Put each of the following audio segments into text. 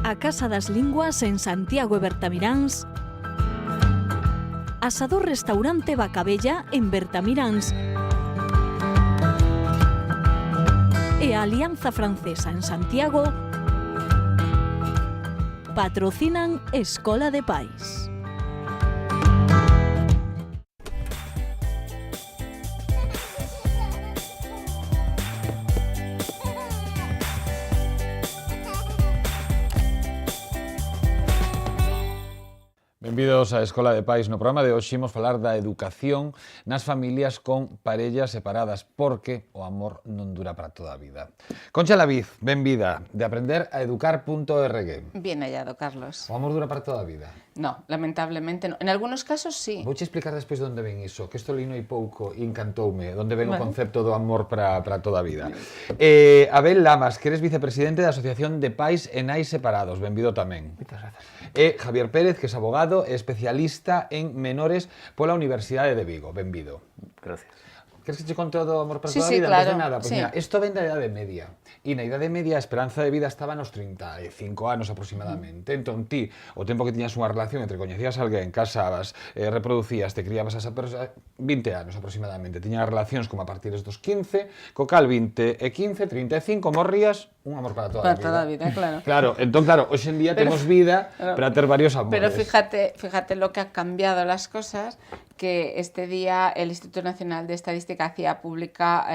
a Casa das Linguas en Santiago e Bertamiráns, Asador Restaurante Bacabella en Bertamiráns e a Alianza Francesa en Santiago patrocinan Escola de Pais. Benvidos á Escola de Pais. No programa de hoxe imos falar da educación nas familias con parellas separadas, porque o amor non dura para toda a vida. Concha Laviz, benvida, de aprenderaeducar.org. Bien hallado, Carlos. O amor dura para toda a vida? No, lamentablemente no. En algunos casos sí. Vouche explicar despois de onde ven iso, que isto lino hai pouco e encantoume, onde ven o concepto do amor para toda a vida. Abel Lamas, que eres vicepresidente da Asociación de Pais e Nais Separados, benvido tamén. Moitas grazas. E Javier Pérez, que é abogado e especialista en menores pola Universidade de Vigo, benvido. Gracias. Queres que che conte o do amor para Sí, toda a sí, vida? claro. Antes de nada, pues Sí. mira, isto ven da Idade Media. E na Idade Media a esperanza de vida estaba nos 35 anos aproximadamente. Entón ti, o tempo que tiñas unha relación entre coñecías a alguén, casabas, reproducías, te criabas a esa persoa, 20 anos aproximadamente. Tiñas relacións como a partir dos 15, co cal 20 e 15, 35, morrías, un amor para toda a vida. Para toda a vida, claro. Claro, entón claro, hoxe en día temos vida para ter varios amores. Pero fíjate lo que ha cambiado las cosas, que este día el Instituto Nacional de Estadística hacía pública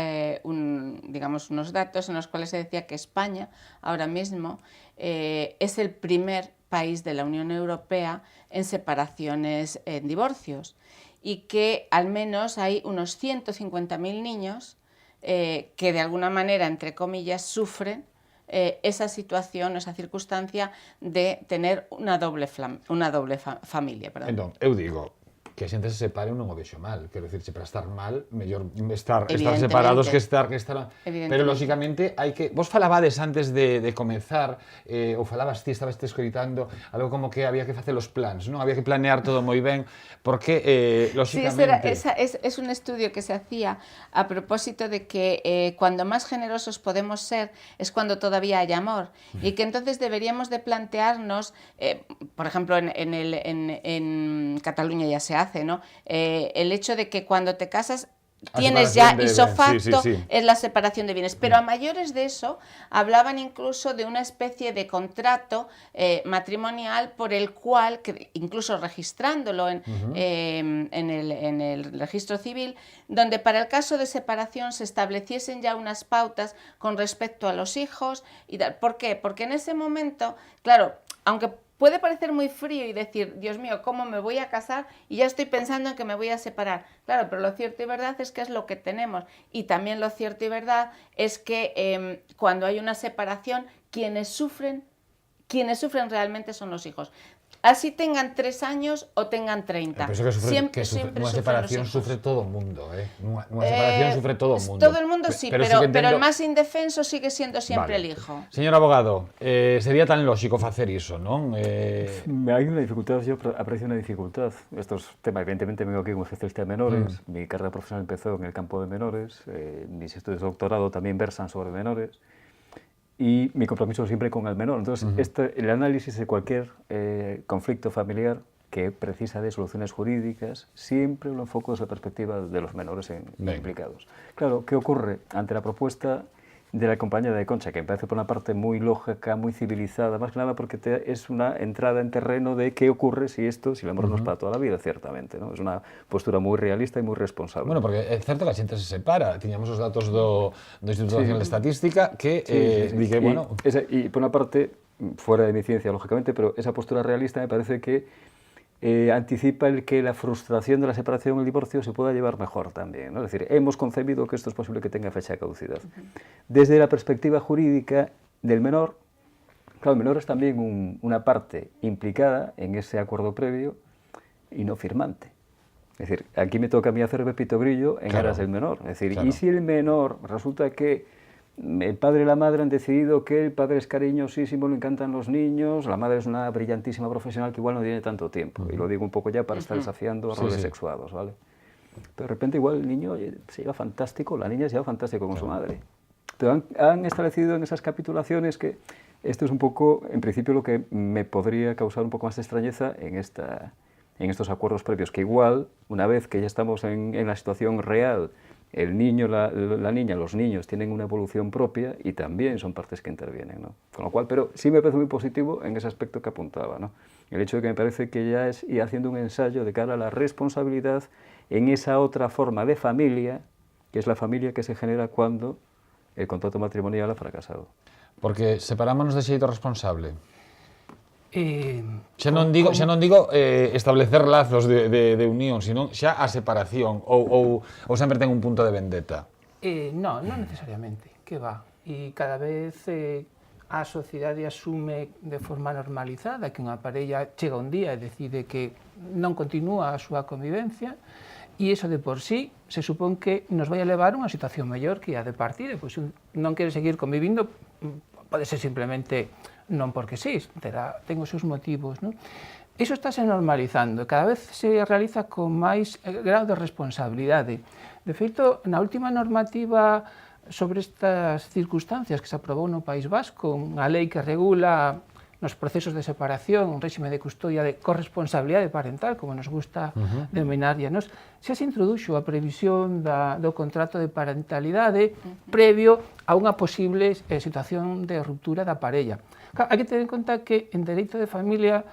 unos datos en los cuales se decía que España ahora mismo es el primer país de la Unión Europea en separaciones, en divorcios, y que al menos hay unos 150.000 niños que de alguna manera, entre comillas, sufren esa situación, esa circunstancia de tener una doble familia. Perdón. Entón, eu digo que a xente se separe non o vexo mal, quero dicirche, para estar mal, mellor estar separados que estar pero lógicamente hai que, vos falabades antes de comenzar, ou falabas ti, estabas te escoitando algo como que había que facer os plans, non? Había que planear todo moi ben, porque lógicamente... Sí, es un estudio que se hacía a propósito de que cuando más generosos podemos ser es cuando todavía hay amor, y que entonces deberíamos de plantearnos, por ejemplo, en Cataluña ya se hace, ¿no? El hecho de que cuando te casas tienes ya ipso facto es la separación de bienes, pero a mayores de eso hablaban incluso de una especie de contrato matrimonial por el cual, que incluso registrándolo en el registro civil, donde para el caso de separación se estableciesen ya unas pautas con respecto a los hijos y tal. ¿Por qué? Porque en ese momento, claro, aunque puede parecer muy frío y decir, Dios mío, ¿cómo me voy a casar? Y ya estoy pensando en que me voy a separar. Claro, pero lo cierto y verdad es que es lo que tenemos. Y también lo cierto y verdad es que cuando hay una separación, quienes sufren realmente son los hijos. Así tengan 3 años o tengan 30. Siempre nunha separación sufre todo o mundo, nunha separación sufre todo o mundo. Todo el mundo sí, pero el más indefenso sigue siendo siempre el hijo. Señor abogado, sería tan lógico facer iso, non? Hai unha dificultad, yo aprecio unha dificultad. Estos temas, evidentemente, me vengo aquí como especialista en menores, mi carrera profesional empezó en el campo de menores, mis estudios de doctorado también versan sobre menores, y mi compromiso siempre con el menor. Entonces, el análisis de cualquier conflicto familiar que precisa de soluciones jurídicas, siempre lo enfoco desde la perspectiva de los menores implicados. Claro, ¿qué ocurre ante la propuesta de la compañera de Concha, que me parece por una parte muy lógica, muy civilizada, más que nada porque es una entrada en terreno de qué ocurre si el amor no es para toda la vida, ciertamente, ¿no? Es una postura muy realista y muy responsable. Bueno, porque é certo que a xente se separa, tiñamos os datos do Instituto Nacional de Estadística que dije, bueno... Y por una parte, fuera de mi ciencia, lógicamente, pero esa postura realista me parece que anticipa el que la frustración de la separación o el divorcio se pueda llevar mejor también, ¿no? Es decir, hemos concebido que esto es posible que tenga fecha de caducidad. Desde la perspectiva jurídica del menor, claro, el menor es también una parte implicada en ese acuerdo previo y no firmante. Es decir, aquí me toca a mí hacer Pepito Grillo en aras del menor. Es decir, y si el menor resulta que el padre y la madre han decidido que el padre es cariñosísimo, le encantan los niños, la madre es una brillantísima profesional que igual no tiene tanto tiempo, y lo digo un poco ya para estar desafiando a roles sexuados, ¿vale? Pero de repente igual el niño se lleva fantástico, la niña se lleva fantástico con su madre. Pero han establecido en esas capitulaciones que esto es un poco, en principio, lo que me podría causar un poco más de extrañeza en estos acuerdos previos, que igual, una vez que ya estamos en la situación real, el niño, la niña, los niños tienen una evolución propia y también son partes que intervienen, ¿no? Con lo cual, pero sí me parece muy positivo en ese aspecto que apuntaba, ¿no? El hecho de que me parece que ya es ir haciendo un ensayo de cara a la responsabilidad en esa otra forma de familia, que es la familia que se genera cuando el contrato matrimonial ha fracasado. Porque separámonos de xeito responsable. Xa Como- non digo establecer lazos de unión, sino xa a separación, ou sempre ten un punto de vendetta. No, non necesariamente, que va. E cada vez a sociedade asume de forma normalizada que unha parella chega un día e decide que non continúa a súa convivencia, e iso de por sí se supón que nos vai a levar a unha situación mellor que a de partida, pois non quere seguir convivindo, pode ser simplemente non porque sí, ten os seus motivos, non? Iso estáse normalizando, cada vez se realiza con máis grado de responsabilidade. De feito, na última normativa sobre estas circunstancias que se aprobou no País Vasco, unha lei que regula nos procesos de separación, un réxime de custodia de corresponsabilidade parental, como nos gusta denominar, xa se introduxo a previsión do contrato de parentalidade previo a unha posible situación de ruptura da parella. Claro, hai que ter en conta que en dereito de familia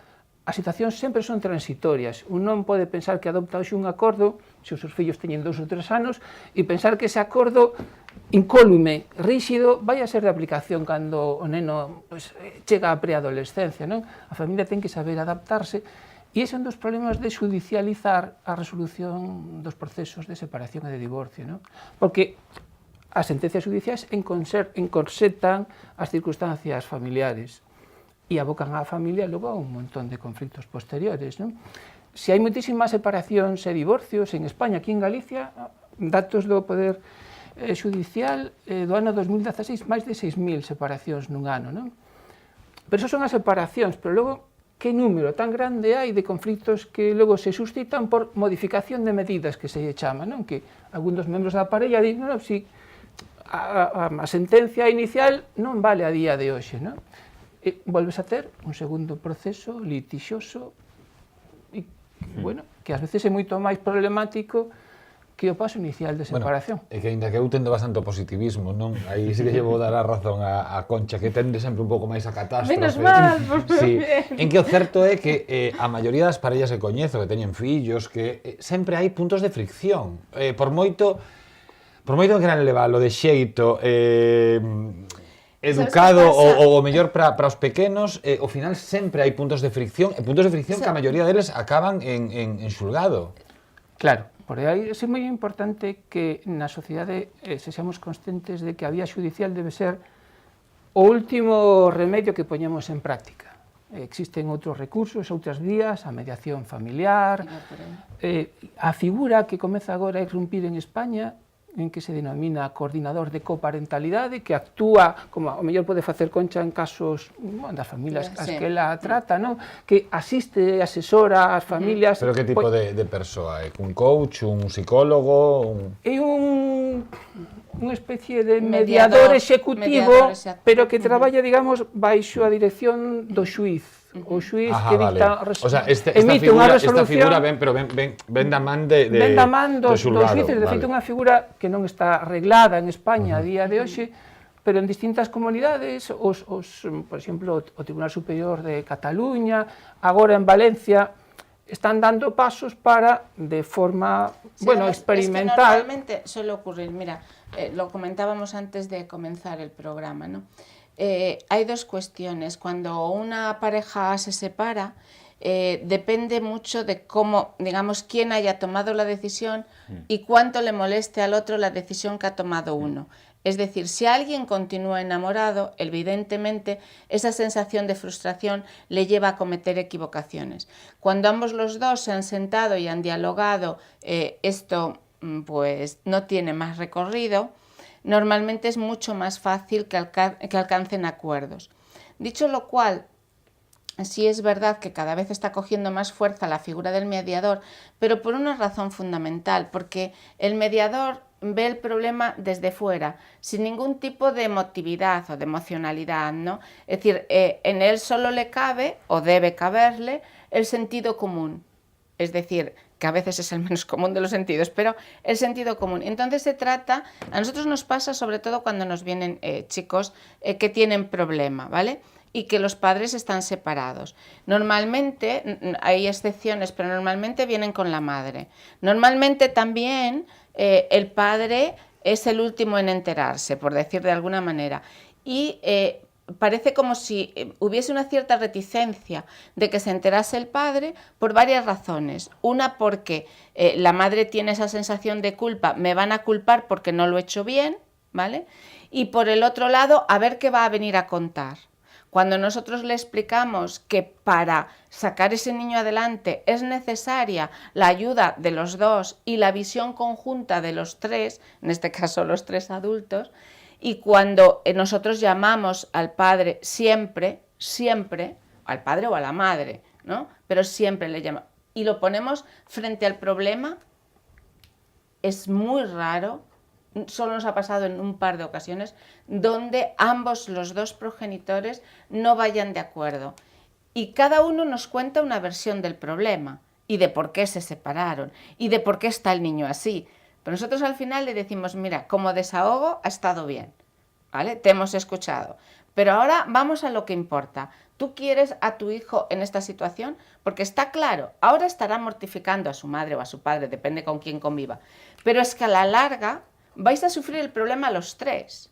as situacións sempre son transitorias. Un non pode pensar que adopta hoxe un acordo, se os seus fillos teñen 2 ou 3 anos, e pensar que ese acordo incólume, ríxido, vai a ser de aplicación cando o neno chega á preadolescencia, non? A familia ten que saber adaptarse, e ese é un dos problemas de judicializar a resolución dos procesos de separación e de divorcio, non? Porque as sentencias judiciais encorsetan as circunstancias familiares e abocan á familia logo a un montón de conflitos posteriores, non? Se hai moitísimas separacións e divorcios en España, aquí en Galicia, datos do Poder Judicial do ano 2016, máis de 6.000 separacións nun ano, non? Pero eso son as separacións, pero logo que número tan grande hai de conflitos que logo se suscitan por modificación de medidas que se chama, non? Que algún dos membros da parella din, non, si a sentencia inicial non vale a día de hoxe, non? E volves a ter un segundo proceso litixoso e, bueno, que ás veces é moito máis problemático que o paso inicial de separación. Bueno, é que ainda que eu tendo bastante positivismo, non? Aí sí que lle vou dar a razón a Concha, que tende sempre un pouco máis a catástrofe. Menos mal, sí. En que o certo é que a maioría das parellas que coñezo, que teñen fillos, que sempre hai puntos de fricción. Por moito que queran leválo de xeito educado ou mellor para os pequenos, ao final sempre hai puntos de fricción, e puntos de fricción que a maioría deles acaban en xulgado. Claro, por aí é moi importante que na sociedade sexamos conscientes de que a vía judicial debe ser o último remedio que poñemos en práctica. Existen outros recursos, outras vías, a mediación familiar, a figura que comeza agora a irrumpir en España, en que se denomina coordinador de coparentalidade, que actúa, como o mellor pode facer Concha en casos das familias as que ela trata, non? Que asiste, asesora as familias. Pero que tipo de persoa? É un coach, un psicólogo? É unha especie de mediador executivo, pero que traballa, digamos, baixo a dirección do xuiz. O xuiz que dicta, o sea, emite unha resolución. Esta figura ven da man de dos xuíces, de feito, unha figura que non está arreglada en España a día de hoxe, pero en distintas comunidades, por exemplo, o Tribunal Superior de Cataluña, agora en Valencia, están dando pasos para, de forma, experimental. Es que normalmente suele ocurrir, mira, lo comentábamos antes de comenzar el programa, ¿no? Hay dos cuestiones. Cuando una pareja se separa, depende mucho de cómo, digamos, quién haya tomado la decisión y cuánto le moleste al otro la decisión que ha tomado uno. Es decir, si alguien continúa enamorado, evidentemente esa sensación de frustración le lleva a cometer equivocaciones. Cuando ambos los dos se han sentado y han dialogado, esto pues no tiene más recorrido. Normalmente es mucho más fácil que alcancen acuerdos. Dicho lo cual, sí es verdad que cada vez está cogiendo más fuerza la figura del mediador, pero por una razón fundamental, porque el mediador ve el problema desde fuera, sin ningún tipo de emotividad o de emocionalidad, ¿no? Es decir, en él solo le cabe, o debe caberle, el sentido común. Es decir, que a veces es el menos común de los sentidos, pero el sentido común. Entonces se trata, a nosotros nos pasa sobre todo cuando nos vienen chicos que tienen problema, ¿vale? Y que los padres están separados. Normalmente, hay excepciones, pero normalmente vienen con la madre. Normalmente también el padre es el último en enterarse, por decir de alguna manera. Y parece como si hubiese una cierta reticencia de que se enterase el padre por varias razones. Una, porque la madre tiene esa sensación de culpa, me van a culpar porque no lo he hecho bien, ¿vale? Y por el otro lado, a ver qué va a venir a contar. Cuando nosotros le explicamos que para sacar ese niño adelante es necesaria la ayuda de los dos y la visión conjunta de los tres, en este caso los tres adultos, y cuando nosotros llamamos al padre siempre, al padre o a la madre, ¿no? Pero siempre le llamamos, y lo ponemos frente al problema, es muy raro, solo nos ha pasado en un par de ocasiones, donde los dos progenitores no vayan de acuerdo. Y cada uno nos cuenta una versión del problema, y de por qué se separaron, y de por qué está el niño así. Pero nosotros al final le decimos, mira, como desahogo ha estado bien, ¿vale? Te hemos escuchado. Pero ahora vamos a lo que importa. ¿Tú quieres a tu hijo en esta situación? Porque está claro, ahora estará mortificando a su madre o a su padre, depende con quién conviva. Pero es que a la larga vais a sufrir el problema los tres.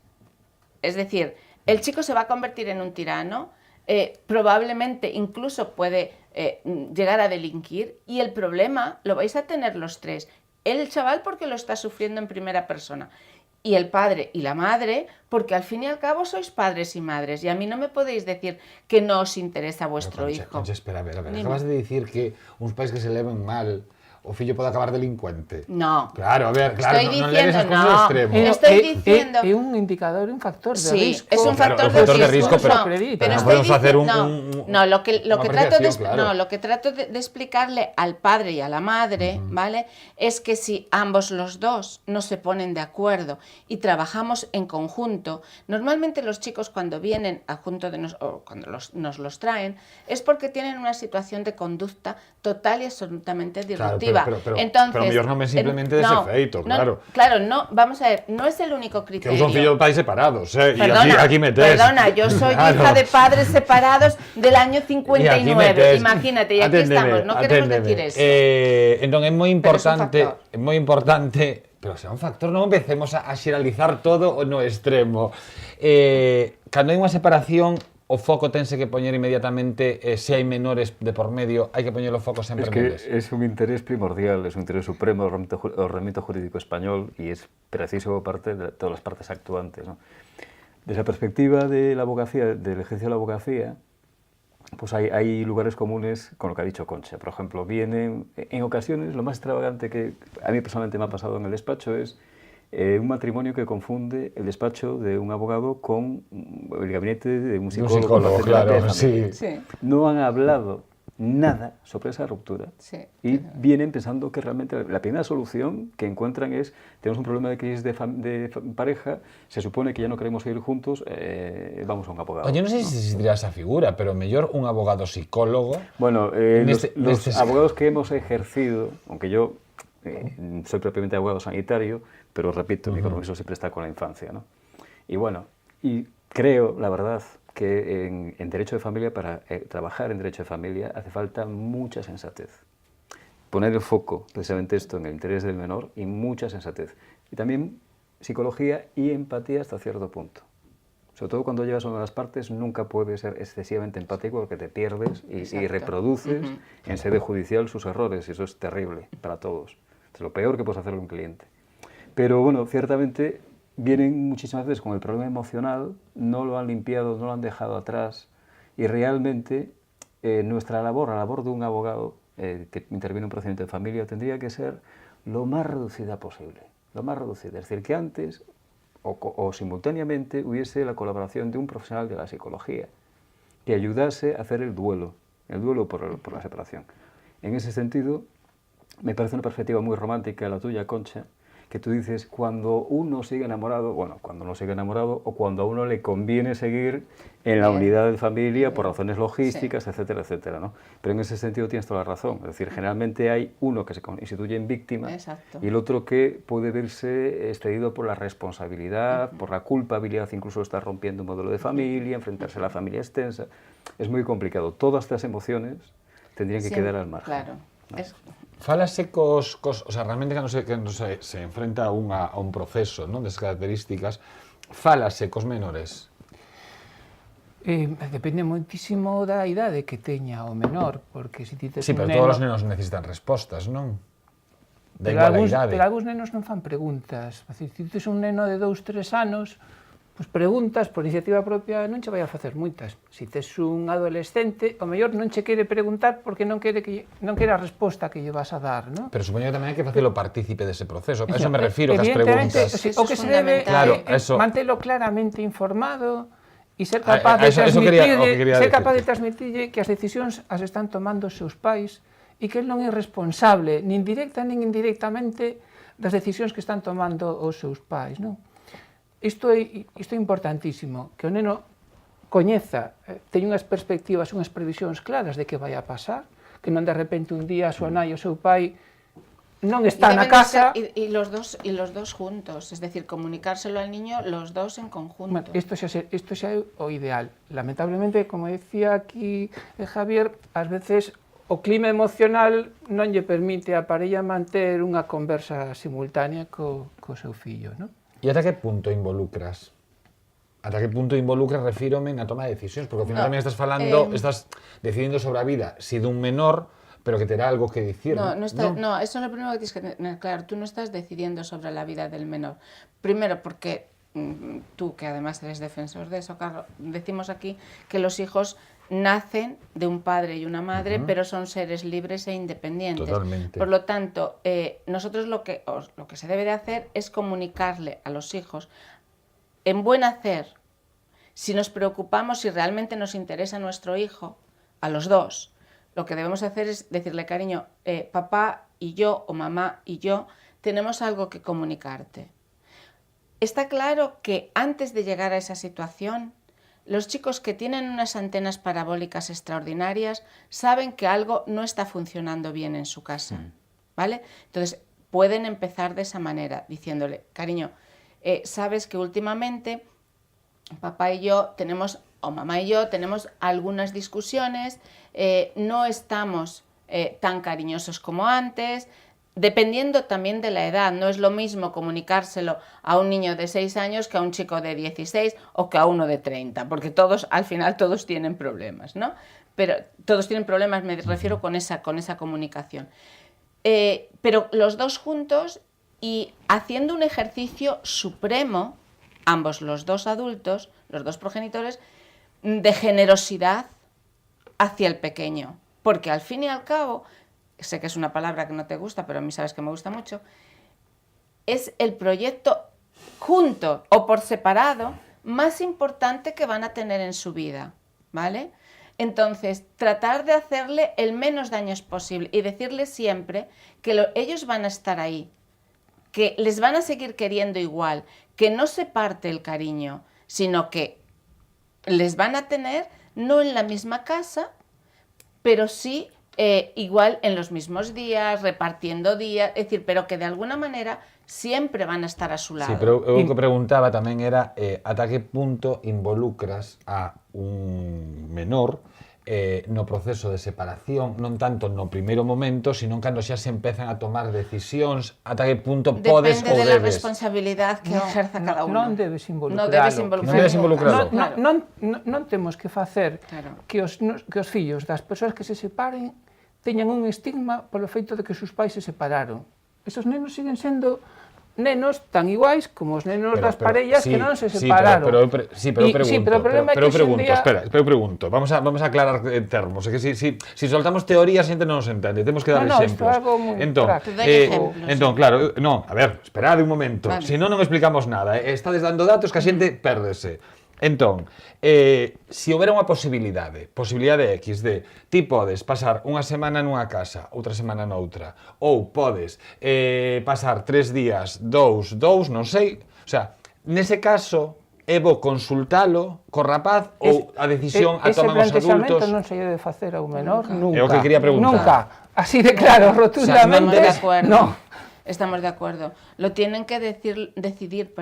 Es decir, el chico se va a convertir en un tirano, probablemente incluso puede llegar a delinquir, y el problema lo vais a tener los tres. El chaval porque lo está sufriendo en primera persona, y el padre y la madre porque al fin y al cabo sois padres y madres, y a mí no me podéis decir que no os interesa vuestro hijo. Concha, espera, a ver. Acabas de decir que uns pais que se leven mal o fillo pode acabar delincuente. No. Claro, a ver, claro, Estoy non leves as diciendo, cosas no. ao extremo. Estoy diciendo... É un indicador, un factor de Sí, risco. es un Claro, factor, un factor de risco, no, pero pero no estoy podemos hacer diciendo, no, lo que trato de, claro. lo que trato de explicarle al padre y a la madre, ¿vale? Es que si ambos los dos no se ponen de acuerdo y trabajamos en conjunto, normalmente los chicos cuando vienen a junto de o cuando nos los traen, es porque tienen una situación de conducta total y absolutamente disruptiva. Claro, pero Entonces, mellor non é simplemente dese feito, claro. Claro, no, vamos a ver, no es el único Que criterio. eu son fillo de pais separados, e Perdona, aquí me tes. Perdona, yo soy Claro. hija de padres separados del año E aquí me 59, tes. imagínate, y aquí estamos, no queremos decir eso. Entón é moi importante, factor. pero se é un factor, non empecemos a xeralizar todo no extremo. Cando hai unha separación, o foco tense que poñer inmediatamente, se hai menores de por medio, hai que poñer o foco sempre Es que neles. es un interés primordial, es un interés supremo del ordenamiento jurídico español y es preciso parte de todas las partes actuantes, ¿no? Desde la perspectiva de la abogacía, del ejercicio de la abogacía, pues hay lugares comunes con lo que ha dicho Concha. Por ejemplo, vienen, en ocasiones, lo más extravagante que a mí personalmente me ha pasado en el despacho es un matrimonio que confunde el despacho de un abogado con el gabinete de un psicólogo. Claro, sí. Sí. No han hablado nada sobre esa ruptura Sí. y vienen pensando que realmente la primera solución que encuentran es: tenemos un problema de crisis de pareja, se supone que ya no queremos seguir juntos, vamos a un abogado. Oye, non sei se existirá esa figura, pero mellor un abogado psicólogo. Bueno, los neste- abogados que hemos ejercido, aunque yo soy propiamente abogado sanitario, pero repito, mi compromiso siempre está con la infancia, ¿no? Y bueno, y creo, la verdad, que en derecho de familia, para trabajar en derecho de familia, hace falta mucha sensatez. Poner el foco, precisamente esto, en el interés del menor, y mucha sensatez. Y también psicología y empatía hasta cierto punto. Sobre todo cuando llevas a una de las partes, nunca puedes ser excesivamente empático porque te pierdes y reproduces en sede judicial sus errores, y eso es terrible para todos. Es lo peor que puedes hacer a un cliente. Pero bueno, ciertamente vienen muchísimas veces con el problema emocional, no lo han limpiado, no lo han dejado atrás, y realmente nuestra labor, la labor de un abogado que interviene en un procedimiento de familia, tendría que ser lo más reducida posible, lo más reducida. Es decir, que antes o simultáneamente hubiese la colaboración de un profesional de la psicología que ayudase a hacer el duelo por la separación. En ese sentido, me parece una perspectiva muy romántica la tuya, Concha, que tú dices, cuando uno sigue enamorado, bueno, cuando no sigue enamorado o cuando a uno le conviene seguir en la unidad de familia por razones logísticas, etcétera, etcétera, ¿no? Pero en ese sentido tienes toda la razón. Es decir, generalmente hay uno que se constituye en víctima y el otro que puede verse excedido por la responsabilidad, por la culpabilidad, incluso de estar rompiendo un modelo de familia, enfrentarse a la familia extensa. Es muy complicado. Todas estas emociones tendrían que quedar al margen. Claro. ¿No? Fálase o sea, realmente cando se enfrenta a un proceso, non, desas características, fálase cos menores. Depende moitísimo da idade que teña o menor, porque se ti tes Sí, pero un neno... todos os nenos necesitan respostas, non? Da Pero igual a algúns, idade. pero algúns nenos non fan preguntas. Se ti tes un neno de 2-3 anos, pois preguntas por iniciativa propia non che vai a facer moitas. Se tes un adolescente, o mellor non che quere preguntar porque non quere a resposta que lle vas a dar, non? Pero supoño que tamén hai que facelo partícipe dese proceso. A eso me refiro, que as Evidentemente, preguntas... o que se debe Claro, mantelo claramente informado e ser capaz de transmitirlle que as decisións as están tomando os seus pais e que el non é responsable, nin directa nin indirectamente, das decisións que están tomando os seus pais, non? Isto é importantísimo, que o neno coñeza, teña unhas perspectivas, unhas previsións claras de que vai a pasar, que non de repente un día a súa nai e o seu pai non está na casa... Y los dos juntos, es decir, comunicárselo al niño los dos en conjunto. Isto xa é o ideal. Lamentablemente, como decía aquí Javier, ás veces o clima emocional non lle permite a parella manter unha conversa simultánea co seu fillo, non? E ata que punto involucras? Ata que punto involucras, refírome na toma de decisións, porque ao final tamén estás falando, estás decidindo sobre a vida, si dun menor, pero que terá algo que dicir. No, eso es lo primero que tienes que tener claro. Tú no estás decidiendo sobre la vida del menor. Primero porque tú, que además eres defensor de eso, Carlos, decimos aquí que los hijos nacen de un padre y una madre, pero son seres libres e independientes. Totalmente. Por lo tanto, nosotros lo que se debe de hacer es comunicarle a los hijos en buen hacer, si nos preocupamos, si realmente nos interesa nuestro hijo, a los dos, lo que debemos hacer es decirle, cariño, papá y yo, o mamá y yo, tenemos algo que comunicarte. Está claro que antes de llegar a esa situación, los chicos que tienen unas antenas parabólicas extraordinarias saben que algo no está funcionando bien en su casa, ¿vale? Entonces, pueden empezar de esa manera, diciéndole, cariño, sabes que últimamente papá y yo tenemos, o mamá y yo, tenemos algunas discusiones, no estamos tan cariñosos como antes, dependiendo también de la edad. No es lo mismo comunicárselo a un niño de 6 años que a un chico de 16 o que a uno de 30, porque todos, al final, todos tienen problemas, ¿no? Pero todos tienen problemas, me refiero con esa comunicación. Pero los dos juntos y haciendo un ejercicio supremo, ambos, los dos adultos, los dos progenitores, de generosidad hacia el pequeño. Porque al fin y al cabo, sé que es una palabra que no te gusta, pero a mí sabes que me gusta mucho, es el proyecto junto o por separado más importante que van a tener en su vida, ¿vale? Entonces, tratar de hacerle el menos daños posible y decirles siempre que ellos van a estar ahí, que les van a seguir queriendo igual, que no se parte el cariño, sino que les van a tener no en la misma casa, pero sí igual en los mismos días, repartiendo días, es decir, pero que de alguna manera siempre van a estar a su lado. Sí, pero o que preguntaba tamén era ata que punto involucras a un menor no proceso de separación, non tanto no primeiro momento, sino cando xa se empezan a tomar decisións, ata que punto podes ou debes. Depende de la responsabilidad que ejerza cada uno. Non debes involucralo. Non debes involucralo. Non temos que facer que os fillos das persoas que se separen teñan un estigma polo feito de que os seus pais se separaron. Esos nenos siguen sendo nenos tan iguais como os nenos das parellas que non se separaron. Pero pregunto, vamos a aclarar termos, é que si soltamos teorías, xente non nos entende, temos que dar exemplos. Isto é algo moi práctico. Entón, claro, non, a ver, esperade un momento, se non explicamos nada, estades dando datos que a xente pérdese. Entón, se houbera unha posibilidade X de ti podes pasar unha semana nunha casa, outra semana noutra, ou podes pasar 3 días, 2, non sei, o sea, nese caso é bo consultalo co rapaz ou a decisión a toman os adultos? Ese plantexamento non se debe facer ao menor nunca. É o que quería preguntar. Nunca. Así de claro, rotundamente. Estamos de acuerdo. No. Estamos de acuerdo. Lo tienen que decidir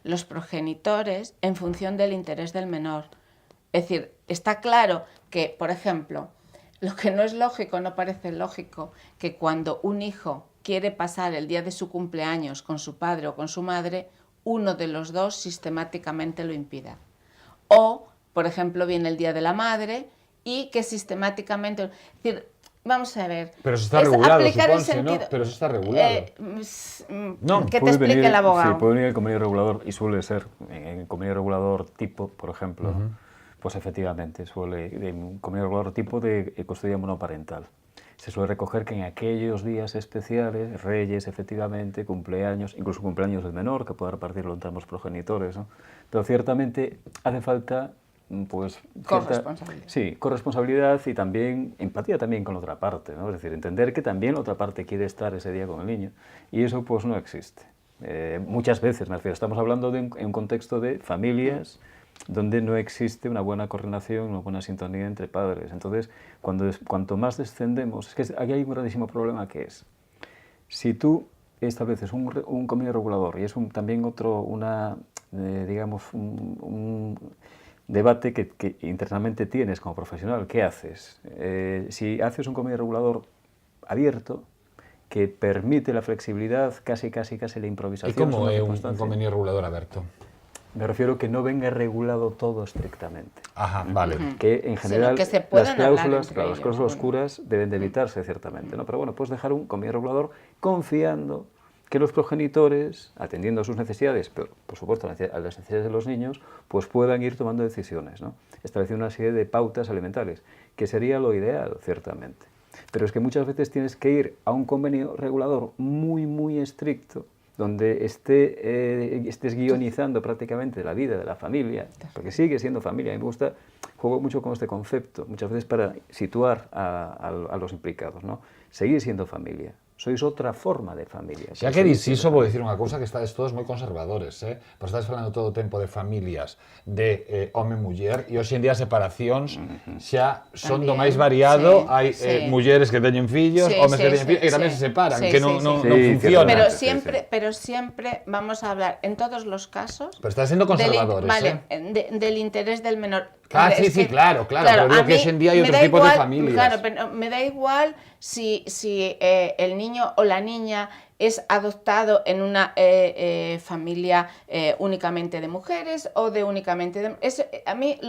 los progenitores en función del interés del menor. Es decir, está claro que, por ejemplo, lo que no es lógico, no parece lógico, que cuando un hijo quiere pasar el día de su cumpleaños con su padre o con su madre, uno de los dos sistemáticamente lo impida. O, por ejemplo, viene el Día de la Madre y que sistemáticamente... Es decir, vamos a ver... Pero eso está regulado, suponse, sentido... ¿no? Pero eso está regulado. No, que te explique el abogado. Sí, puede venir el convenio regulador, y suele ser, en el convenio regulador tipo, por ejemplo, pues efectivamente, suele, un convenio regulador tipo de custodia monoparental. Se suele recoger que en aquellos días especiales, reyes, efectivamente, cumpleaños, incluso cumpleaños del menor, que pueda repartirlo entre ambos progenitores, ¿no? Pero ciertamente hace falta, pues... Corresponsabilidad. Sí, corresponsabilidad y también empatía también con la otra parte, ¿no? Es decir, entender que también la otra parte quiere estar ese día con el niño, y eso pues no existe. Muchas veces, me refiero, estamos hablando de en un contexto de familias donde no existe una buena coordinación, una buena sintonía entre padres. Entonces, cuanto más descendemos, es que aquí hay un grandísimo problema que es, si tú estableces un convenio regulador, y es también otro, digamos, un debate que internamente tienes como profesional, ¿qué haces? Si haces un convenio regulador abierto, que permite la flexibilidad, casi la improvisación... ¿Y cómo es un convenio regulador abierto? Me refiero que no venga regulado todo estrictamente. Ajá, vale. Que en general que se las cláusulas ellos, oscuras deben de evitarse ciertamente, ¿no? Pero bueno, puedes dejar un convenio regulador confiando que los progenitores, atendiendo a sus necesidades, pero por supuesto a las necesidades de los niños, pues puedan ir tomando decisiones, ¿no? Estableciendo una serie de pautas alimentarias, que sería lo ideal, ciertamente. Pero es que muchas veces tienes que ir a un convenio regulador muy estricto, donde estés guionizando prácticamente la vida de la familia, porque sigue siendo familia. A mí me gusta, juego mucho con este concepto, muchas veces para situar a los implicados, ¿no? Seguir siendo familia. Sois outra forma de familia. Xa que dis iso, vou dicir unha cousa, que estades todos moi conservadores, Pois estades falando todo o tempo de familias de home-muller, e hoxe en día separacións xa son do máis variado, hai mulleres que teñen fillos, homes que teñen fillos, e tamén se separan, que non funciona. Pero siempre vamos a hablar, en todos los casos... Pero estás sendo conservadores, del interés del menor. Sí, claro, pero digo que hoxe en día hai outros tipos de familias. Claro, pero me da igual si el niño o la niña es adoptado en una familia únicamente de mujeres o de únicamente de... a mí,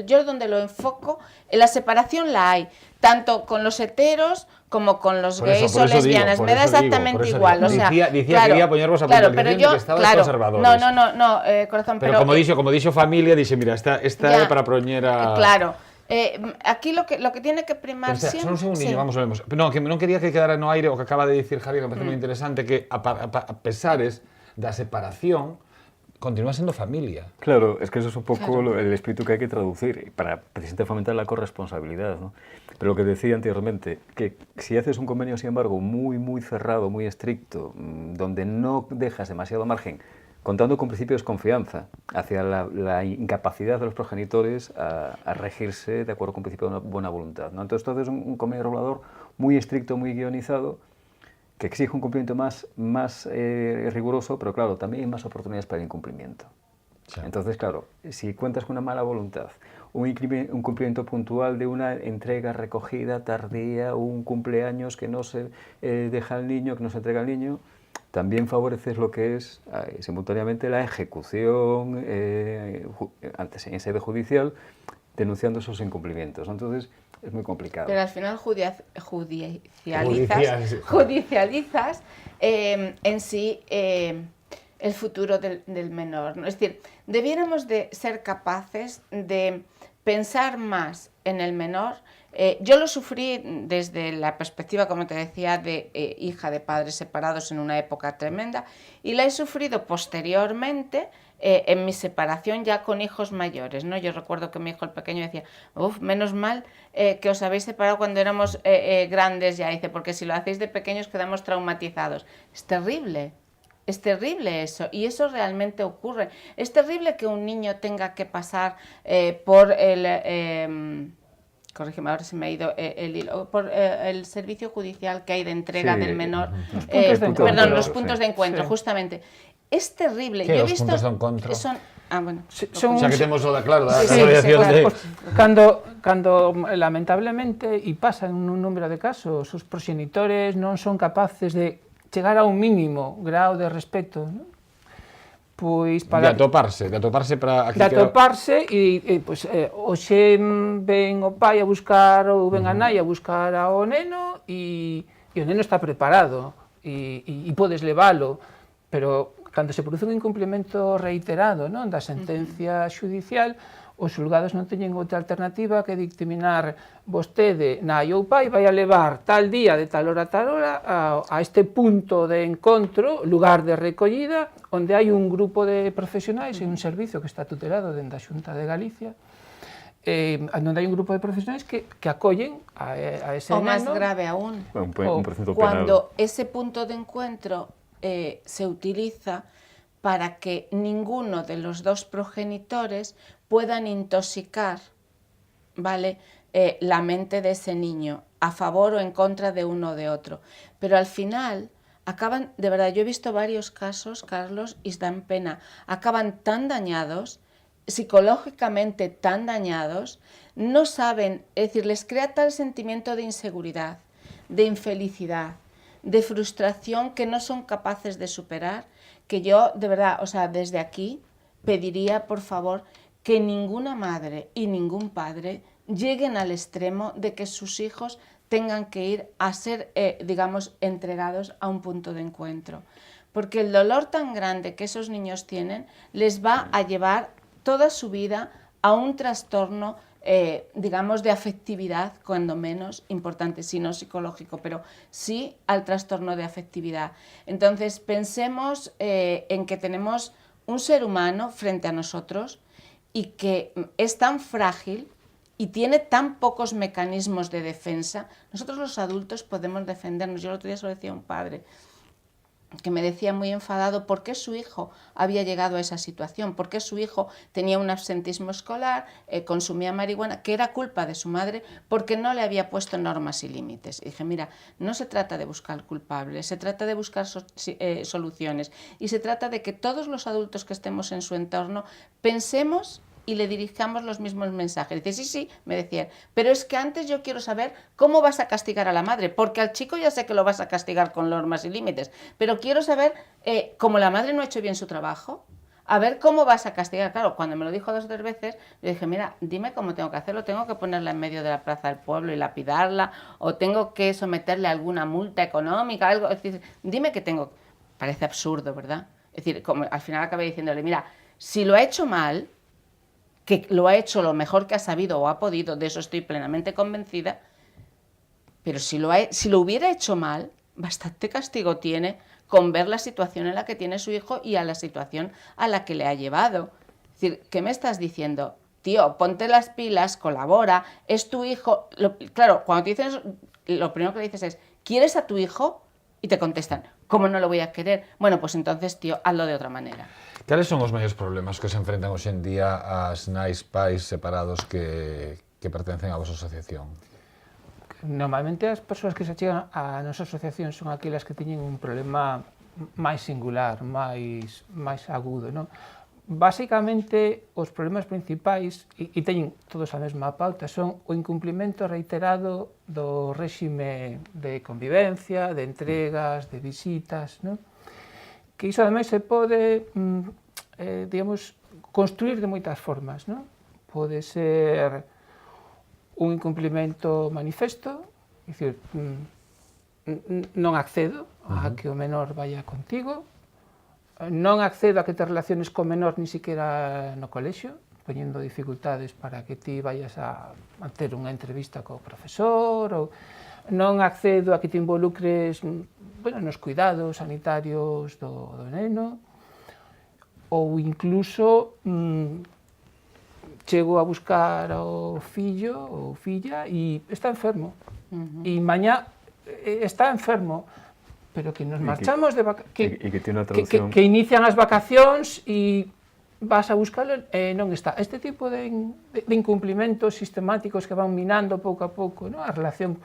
yo donde lo enfoco, en la separación la hay, tanto con los heteros como con los gays o lesbianas, me da exactamente igual. O sea, decía que quería poñervos a puntualización de que estabas conservadores. No, corazón, pero como dixo familia, dixe, mira, esta é para poñer a... Claro. Aquí lo que tiene que primar siempre... Só un segundinho, vamos a ver. No, que non quería que quedara no aire o que acaba de dicir Javier, que me parece moi interesante, que a pesares da separación, continúa sendo familia. Claro, es que eso es un poco el espíritu que hay que traducir para precisamente fomentar la corresponsabilidad, ¿no? Pero lo que decía anteriormente, que si haces un convenio, sin embargo, muy cerrado, muy estricto, donde no dejas demasiado margen, contando con principios de confianza hacia la incapacidad de los progenitores a regirse de acuerdo con principios de buena voluntad, ¿no? Entonces, todo es un convenio regulador muy estricto, muy guionizado, que exige un cumplimiento más riguroso, pero claro, también hay más oportunidades para el incumplimiento. Sí. Entonces, claro, si cuentas con una mala voluntad, un cumplimiento puntual de una entrega recogida tardía, un cumpleaños que no se deja al niño, que no se entrega al niño, también favoreces lo que es simultáneamente la ejecución antes en sede judicial, denunciando esos incumplimientos, ¿no? Entonces, es muy complicado. Pero al final judicializas en sí el futuro del menor, ¿no? Es decir, debiéramos de ser capaces de pensar más en el menor. Yo lo sufrí desde la perspectiva, como te decía, de hija de padres separados en una época tremenda, y la he sufrido posteriormente en mi separación ya con hijos mayores, ¿no? Yo recuerdo que mi hijo el pequeño decía, uff, menos mal que os habéis separado cuando éramos grandes ya, dice, porque si lo hacéis de pequeños quedamos traumatizados. Es terrible eso, y eso realmente ocurre. Es terrible que un niño tenga que pasar por el... corrígeme, ahora se me ha ido el hilo, por el servicio judicial que hay de entrega del menor, los puntos de encuentro, justamente. Es terrible. ¿Qué, yo he los visto, puntos de encuentro? bueno. O sea, que temos o claro, da Sí, variación de... Cando lamentablemente, e pasa en un número de casos, os proxenitores non son capaces de chegar a un mínimo grau de respeto, ¿no? Pois para... De atoparse para... De atoparse e pois, hoxe ven o pai a buscar ou ven a nai a buscar ao neno e o neno está preparado e podes leválo, pero cando se produce un incumplimento reiterado, non, da sentencia xudicial, os xulgados non teñen outra alternativa que dictaminar vostede, nai ou pai, vai a levar tal día de tal hora a tal hora a este punto de encontro, lugar de recollida, onde hai un grupo de profesionais e un servicio que está tutelado dentro da Xunta de Galicia, onde hai un grupo de profesionais que acollen a ese neno. O máis grave aún, cuando ese punto de encuentro se utiliza para que ninguno de los dos progenitores puedan intoxicar, ¿vale?, la mente de ese niño a favor o en contra de uno o de otro. Pero al final acaban, de verdad, yo he visto varios casos, Carlos, y dan pena, acaban tan dañados, psicológicamente tan dañados, no saben, es decir, les crea tal sentimiento de inseguridad, de infelicidad, de frustración que no son capaces de superar, que yo, de verdad, o sea, desde aquí pediría, por favor, que ninguna madre y ningún padre lleguen al extremo de que sus hijos tengan que ir a ser, digamos, entregados a un punto de encuentro. Porque el dolor tan grande que esos niños tienen les va a llevar toda su vida a un trastorno, digamos, de afectividad, cuando menos importante, si no psicológico, pero sí al trastorno de afectividad. Entonces, pensemos en que tenemos un ser humano frente a nosotros y que es tan frágil y tiene tan pocos mecanismos de defensa. Nosotros los adultos podemos defendernos. Yo el otro día se lo decía a un padre que me decía muy enfadado por qué su hijo había llegado a esa situación, por qué su hijo tenía un absentismo escolar, consumía marihuana, que era culpa de su madre porque no le había puesto normas y límites. Y dije, mira, no se trata de buscar culpables, se trata de buscar soluciones y se trata de que todos los adultos que estemos en su entorno pensemos y le dirijamos los mismos mensajes. Dice, sí, me decían, pero es que antes yo quiero saber cómo vas a castigar a la madre, porque al chico ya sé que lo vas a castigar con normas y límites, pero quiero saber, como la madre no ha hecho bien su trabajo, a ver cómo vas a castigar. Claro, cuando me lo dijo 2 o 3 veces, le dije, mira, dime cómo tengo que hacerlo, tengo que ponerla en medio de la plaza del pueblo y lapidarla, o tengo que someterle a alguna multa económica, algo, es decir, dime qué tengo. Parece absurdo, ¿verdad? Es decir, como al final acabé diciéndole, mira, si lo ha hecho mal, que lo ha hecho lo mejor que ha sabido o ha podido, de eso estoy plenamente convencida, pero si lo hubiera hecho mal, bastante castigo tiene con ver la situación en la que tiene su hijo y a la situación a la que le ha llevado. Es decir, ¿qué me estás diciendo? Tío, ponte las pilas, colabora, es tu hijo. Claro, cuando te dicen eso, lo primero que le dices es, ¿quieres a tu hijo? Y te contestan, ¿cómo no lo voy a querer? Bueno, pues entonces, tío, hazlo de otra manera. Cales son os maiores problemas que se enfrentan hoxe en día as nais pais separados que pertencen á vosa asociación? Normalmente as persoas que se chegan á nosa asociación son aquelas que teñen un problema máis singular, máis agudo, non? Básicamente, os problemas principais, e teñen todos a mesma pauta, son o incumplimento reiterado do réxime de convivencia, de entregas, de visitas, non? Que iso ademais se pode, digamos, construir de moitas formas, non? Pode ser un incumplimento manifesto, é dicir, non accedo a que o menor vaya contigo, non accedo a que te relaciones co menor ni siquiera no colexio, poñendo dificultades para que ti vayas a ter unha entrevista co profesor, ou non accedo a que te involucres, bueno, nos cuidados sanitarios do neno, ou incluso chego a buscar ao fillo ou filla e está enfermo. E mañá está enfermo, pero que nos marchamos de vacacións, que inician as vacacións e vas a buscarlo e non está. Este tipo de incumplimentos sistemáticos que van minando pouco a pouco a relación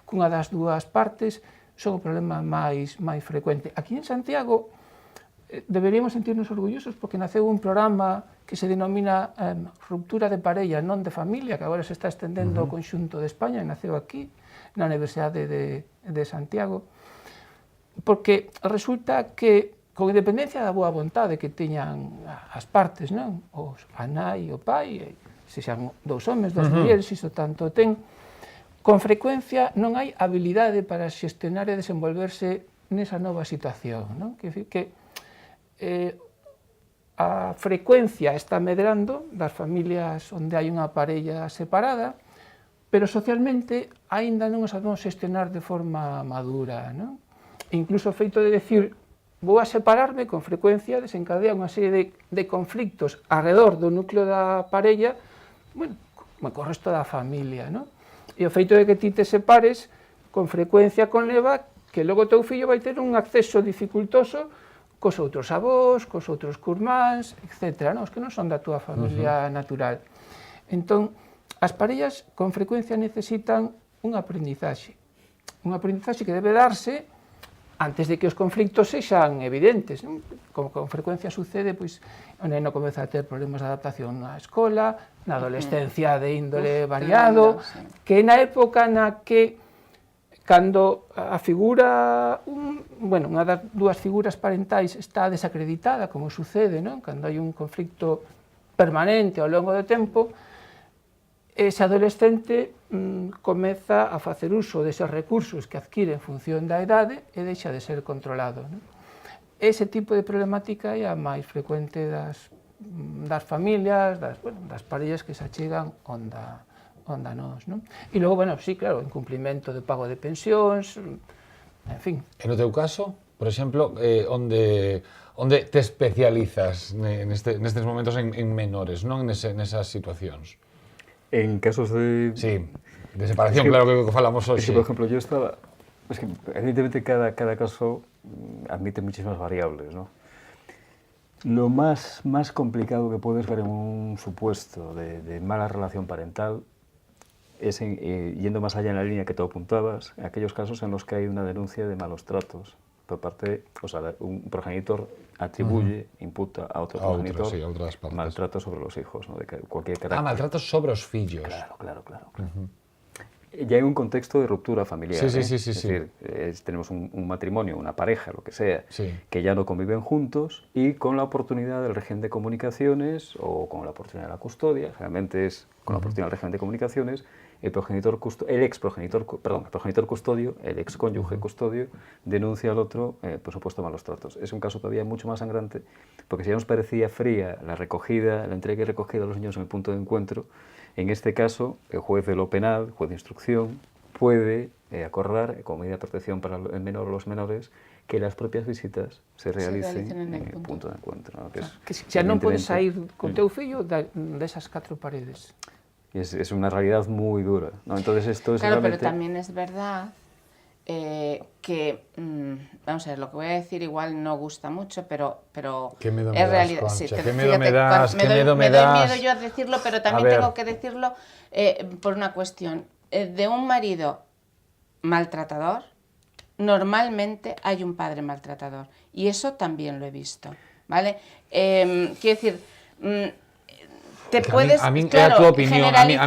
cunha das dúas partes son o problema máis frecuente. Aquí en Santiago deberíamos sentirnos orgullosos porque naceu un programa que se denomina Ruptura de Parella, non de Familia, que agora se está estendendo ao conxunto de España, e naceu aquí, na Universidade de Santiago, porque resulta que, con independencia da boa vontade que teñan as partes, non? A nai e o pai, se xan dous homes, dous mulleres, iso tanto ten, con frecuencia non hai habilidade para xestionar e desenvolverse nesa nova situación, non? Que a frecuencia está medrando das familias onde hai unha parella separada, pero socialmente aínda non os sabemos xestionar de forma madura, non? Incluso o feito de decir vou a separarme, con frecuencia desencadea unha serie de conflictos alrededor do núcleo da parella, bueno, co resto da familia, non? E o feito de que ti te separes, con frecuencia conleva que logo o teu fillo vai ter un acceso dificultoso cos outros avós, cos outros curmáns, etc. Os que non son da túa familia natural. Entón, as parellas con frecuencia necesitan un aprendizaxe que debe darse antes de que os conflictos sexan evidentes, non? Como con frecuencia sucede, pois, o neno comeza a ter problemas de adaptación na escola, na adolescencia de índole variado, que na época na que cando a figura, unha das dúas figuras parentais está desacreditada, como sucede, non? Cando hai un conflicto permanente ao longo do tempo, ese adolescente comeza a facer uso deses recursos que adquire en función da idade e deixa de ser controlado, non? Ese tipo de problemática é a máis frecuente das familias, das parellas que se achegan onda nós, non? E logo, sí, claro, o incumplimento de pago de pensións, en fin. E no teu caso, por exemplo, onde te especializas nestes momentos en menores, non nesas situacións? En casos de... Sí, de separación, claro que falamos hoxe. Es que, por ejemplo, yo estaba... Es que, evidentemente, cada caso admite muchísimas variables, ¿no? Lo más complicado que puedes ver en un supuesto de mala relación parental es, yendo más allá en la línea que tú apuntabas, aquellos casos en los que hay una denuncia de malos tratos por parte, o sea, un progenitor atribuye, imputa a otro progenitor maltrato sobre los hijos, ¿no? De cualquier carácter. Maltrato sobre los fillos. Claro. Ya hay un contexto de ruptura familiar. Sí. Es decir, tenemos un matrimonio, una pareja, lo que sea, que ya no conviven juntos y con la oportunidad del régimen de comunicaciones o con la oportunidad de la custodia, generalmente es con la oportunidad del régimen de comunicaciones, el ex cónyuge custodio, denuncia al otro por supuesto malos tratos. Es un caso todavía mucho más sangrante, porque si ya nos parecía fría la entrega y recogida de los niños en el punto de encuentro, en este caso el juez de lo penal, juez de instrucción, puede acordar, como medida de protección para el menor o los menores, que las propias visitas se realicen en el punto de encuentro, ¿no? Que xa non podes sair con teu fillo desas 4 paredes. Es una realidad muy dura, ¿no? Entonces esto es claro, realmente... pero también es verdad que, vamos a ver, lo que voy a decir igual no gusta mucho, pero ¿Qué miedo es realidad. Concha? Sí, ¿Qué miedo me das? Me doy miedo yo a decirlo, pero también tengo que decirlo por una cuestión. De un marido maltratador, normalmente hay un padre maltratador, y eso también lo he visto, ¿vale? Quiero decir... Te puedes, a mí claro, era tu opinión, a mí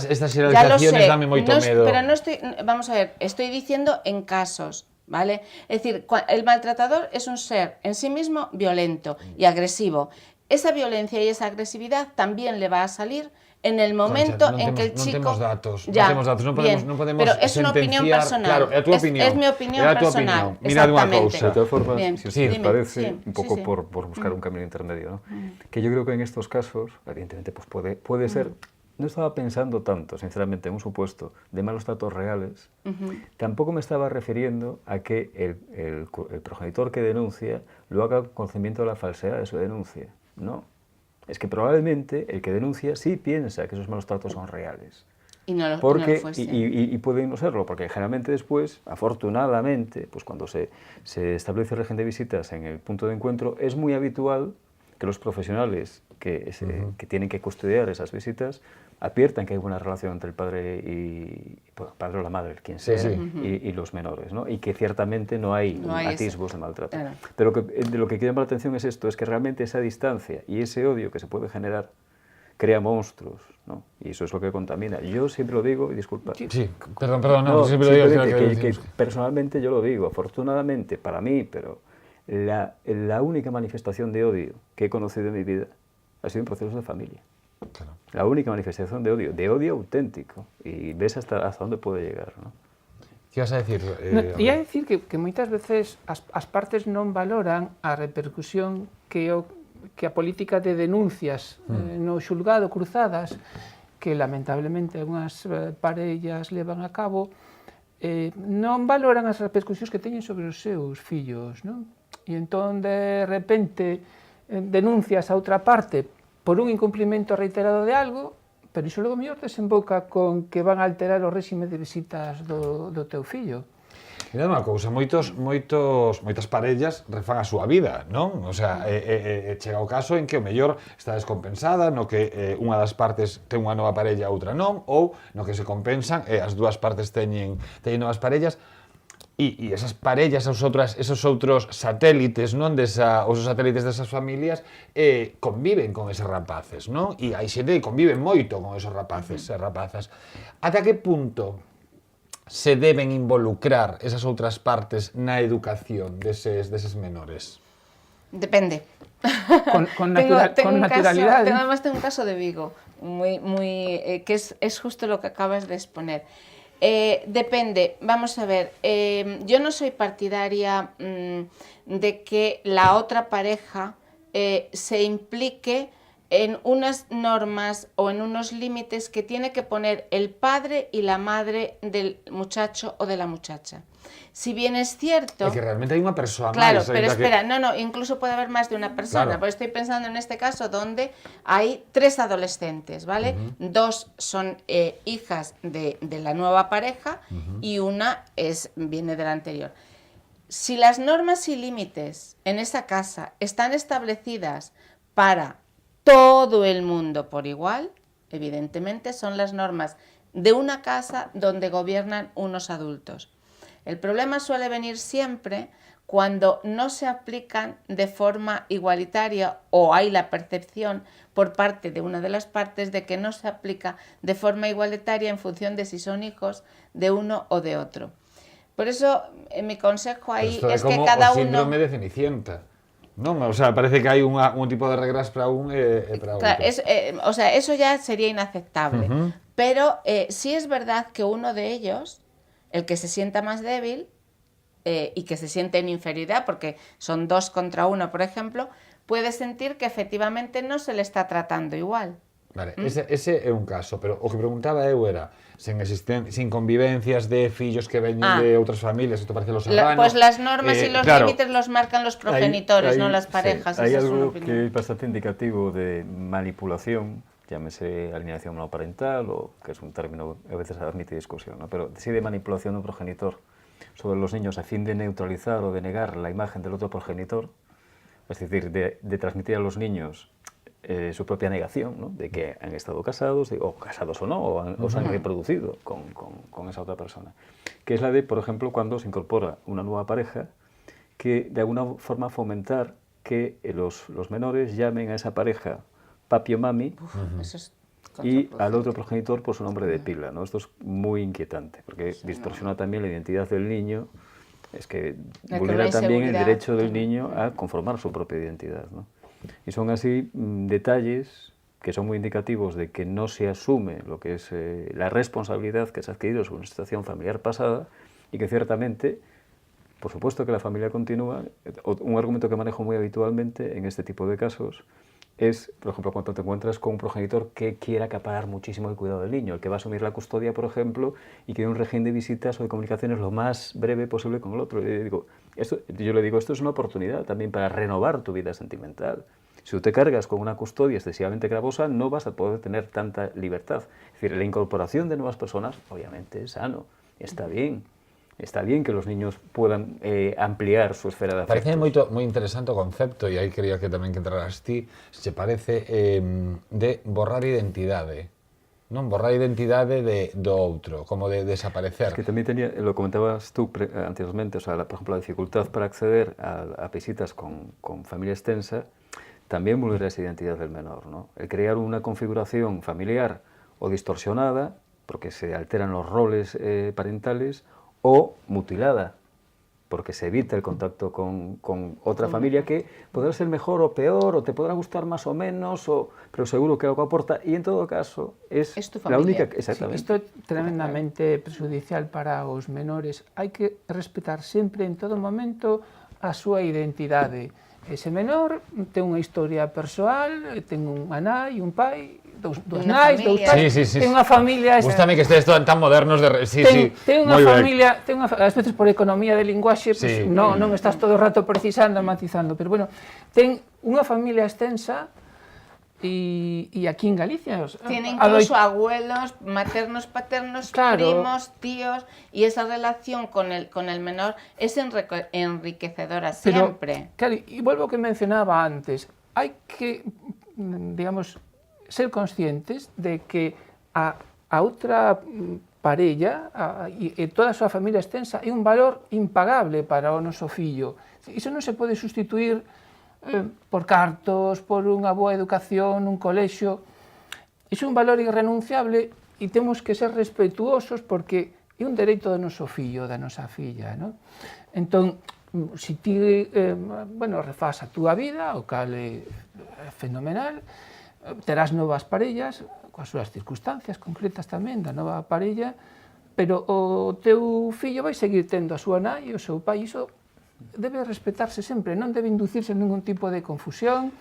estas generalizaciones dame moito medo. Pero no estoy, vamos a ver, estoy diciendo en casos, ¿vale? Es decir, el maltratador es un ser en sí mismo violento y agresivo. Esa violencia y esa agresividad también le va a salir en el momento en que el chico... No tenemos datos, no podemos pero es una opinión personal. Claro, é a túa opinión. Es mi opinión personal. Mira unha cousa. De todas formas, si os parece, un poco sí. por buscar un camino intermedio, ¿no? Que yo creo que en estos casos, evidentemente, pues puede ser... No estaba pensando tanto, sinceramente, en un supuesto de malos tratos reales. Tampoco me estaba refiriendo a que el progenitor que denuncia lo haga con conocimiento de la falsedad de su denuncia. No. Es que probablemente el que denuncia sí piensa que esos malos tratos son reales. Y no lo fuese. Y pueden no serlo, porque generalmente después, afortunadamente, pues cuando se establece el régimen de visitas en el punto de encuentro, es muy habitual que los profesionales que tienen que custodiar esas visitas adviertan que hay buena relación entre el padre padre o la madre, quien sea, y los menores, ¿no? Y que ciertamente no hay atisbos de maltrato. Claro. Pero de lo que quiero llamar la atención es esto, es que realmente esa distancia y ese odio que se puede generar crea monstruos, ¿no? Y eso es lo que contamina. Yo siempre lo digo, y disculpa. Sí, perdón, no, siempre lo digo. Que personalmente yo lo digo, afortunadamente para mí, pero la única manifestación de odio que he conocido en mi vida ha sido en procesos de familia. Claro. La única manifestación de odio auténtico, y ves hasta dónde puede llegar, ¿no? Que ibas a decir? Ia dicir que moitas veces as partes non valoran a repercusión que a política de denuncias no xulgado cruzadas, que lamentablemente algunhas parellas levan a cabo, non valoran as repercusións que teñen sobre os seus fillos, non? E entón, de repente, denuncias a outra parte por un incumprimento reiterado de algo, pero iso logo mellor desemboca con que van a alterar o réxime de visitas do teu fillo. Mira unha cousa, moitas parellas refan a súa vida, non? O sea, chega o caso en que o mellor está descompensada, no que unha das partes ten unha nova parella e outra non, ou no que se compensan e as dúas partes teñen novas parellas, e esas parellas, esos outros satélites, non, os satélites desas familias conviven con eses rapaces, non? E hai xente que convive moito con esos rapaces e rapazas. Ata que punto se deben involucrar esas outras partes na educación deses menores? Depende. Con naturalidade. Además tengo un caso de Vigo, que es justo lo que acabas de exponer. Depende, vamos a ver, yo no soy partidaria de que la otra pareja se implique en unas normas o en unos límites que tiene que poner el padre y la madre del muchacho o de la muchacha. Si bien es cierto... Es que realmente hay una persona. Claro, pero espera, no, incluso puede haber más de una persona, claro. Porque estoy pensando en este caso donde hay 3 adolescentes, ¿vale? 2 son hijas de la nueva pareja y una viene de la anterior. Si las normas y límites en esa casa están establecidas para todo el mundo por igual, evidentemente son las normas de una casa donde gobiernan unos adultos. El problema suele venir siempre cuando no se aplican de forma igualitaria o hay la percepción por parte de una de las partes de que no se aplica de forma igualitaria en función de si son hijos de uno o de otro. Por eso, mi consejo ahí es que cada uno... o síndrome de Cenicienta. Non, o sea, parece que hai un tipo de regras para un e para outro. Claro, o sea, eso ya sería inaceptable. Pero sí es verdad que uno de ellos, el que se sienta más débil y que se siente en inferioridad, porque son 2 contra 1, por ejemplo, puede sentir que efectivamente no se le está tratando igual. Vale, ese é un caso, pero o que preguntaba eu era sin convivencias de fillos que veñen de outras familias, isto parece lo serrano. Pues las normas y los límites los marcan los progenitores, no las parejas. Sí, hay algo que es bastante indicativo de manipulación, llámese alineación monoparental, o que es un término a veces admite discusión, ¿no? Pero sí de manipulación de un progenitor sobre los niños a fin de neutralizar o de negar la imagen del otro progenitor, es decir, de transmitir a los niños su propia negación, ¿no? De que han estado casados, o casados o no, o se han reproducido con esa otra persona. Que es la de, por ejemplo, cuando se incorpora una nueva pareja, que de alguna forma fomentar que los menores llamen a esa pareja papi o mami, y al otro progenitor por su nombre de pila, ¿no? Esto es muy inquietante, porque distorsiona también la identidad del niño, es que vulnera también el derecho del niño a conformar su propia identidad, ¿no? Y son así detalles que son muy indicativos de que no se asume lo que es la responsabilidad que se ha adquirido sobre una situación familiar pasada y que ciertamente, por supuesto que la familia continúa. Un argumento que manejo muy habitualmente en este tipo de casos es, por ejemplo, cuando te encuentras con un progenitor que quiere acaparar muchísimo el cuidado del niño, el que va a asumir la custodia, por ejemplo, y quiere un régimen de visitas o de comunicaciones lo más breve posible con el otro. Yo le digo, esto es una oportunidad también para renovar tu vida sentimental. Si tú te cargas con una custodia excesivamente gravosa, no vas a poder tener tanta libertad. Es decir, la incorporación de nuevas personas, obviamente, es sano, está bien. Está bien que los niños puedan ampliar su esfera de afectos. Parece moi interesante o concepto, e aí quería que tamén que entraras ti, se parece, de borrar identidade. Non borrar identidade do outro, como de desaparecer. Es que también tenía, lo comentabas tú anteriormente, o sea, por ejemplo, la dificultad para acceder a visitas con familia extensa también vulnera esa identidad del menor, ¿no? El crear una configuración familiar o distorsionada, porque se alteran los roles parentales, o mutilada, porque se evita el contacto con otra familia que podrá ser mejor o peor, o te podrá gustar más o menos, pero seguro que algo aporta, y en todo caso es tu la única... familia. Exactamente. Isto é tremendamente prejudicial para os menores. Hai que respetar sempre, en todo momento, a súa identidade. Ese menor ten unha historia persoal, ten unha nai, un pai, dous nais, dous pais, ten unha familia... Gústame que estes tan modernos de... Ten unha familia, ás veces por economía de linguaxe, pues, non estás todo o rato precisando, matizando, pero bueno, ten unha familia extensa e aquí en Galicia... Tiene incluso abuelos, maternos, paternos, primos, tíos, y esa relación con el menor es enriquecedora siempre. Pero, claro, e volvo ao que mencionaba antes, hai que, digamos, ser conscientes de que a outra parella e toda a súa familia extensa é un valor impagable para o noso fillo. Iso non se pode sustituir por cartos, por unha boa educación, un colexio. Iso é un valor irrenunciable e temos que ser respetuosos porque é un dereito do noso fillo, da nosa filla, non? Entón, se ti, refás a túa vida, o cal é fenomenal, terás novas parellas, coas súas circunstancias concretas tamén da nova parella, pero o teu fillo vai seguir tendo a súa nai e o seu pai, iso debe respetarse sempre, non debe inducirse en ningún tipo de confusión,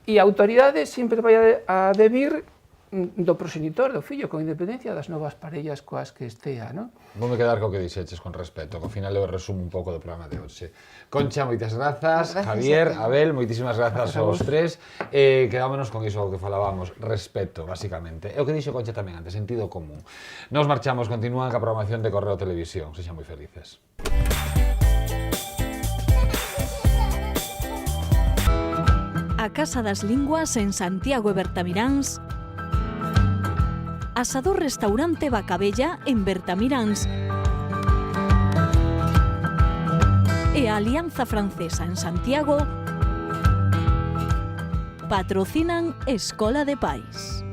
e a autoridade sempre vai a debir do progenitor, do fillo, con independencia das novas parellas coas que estea, non? Vou me quedar co que dixeches con respeto, que ao final eu resumo un pouco do programa de hoxe. Concha, moitas grazas, Javier, Abel, moitísimas grazas aos tres, quedámonos con iso que falábamos, respeto, basicamente. É o que dixo Concha tamén antes, sentido común. Nos marchamos, continúan ca programación de Correo Televisión, sexan moi felices. A Casa das Linguas en Santiago e Bertamiráns, Asador Restaurante Bacabella en Bertamiráns e a Alianza Francesa en Santiago patrocinan Escola de Pais.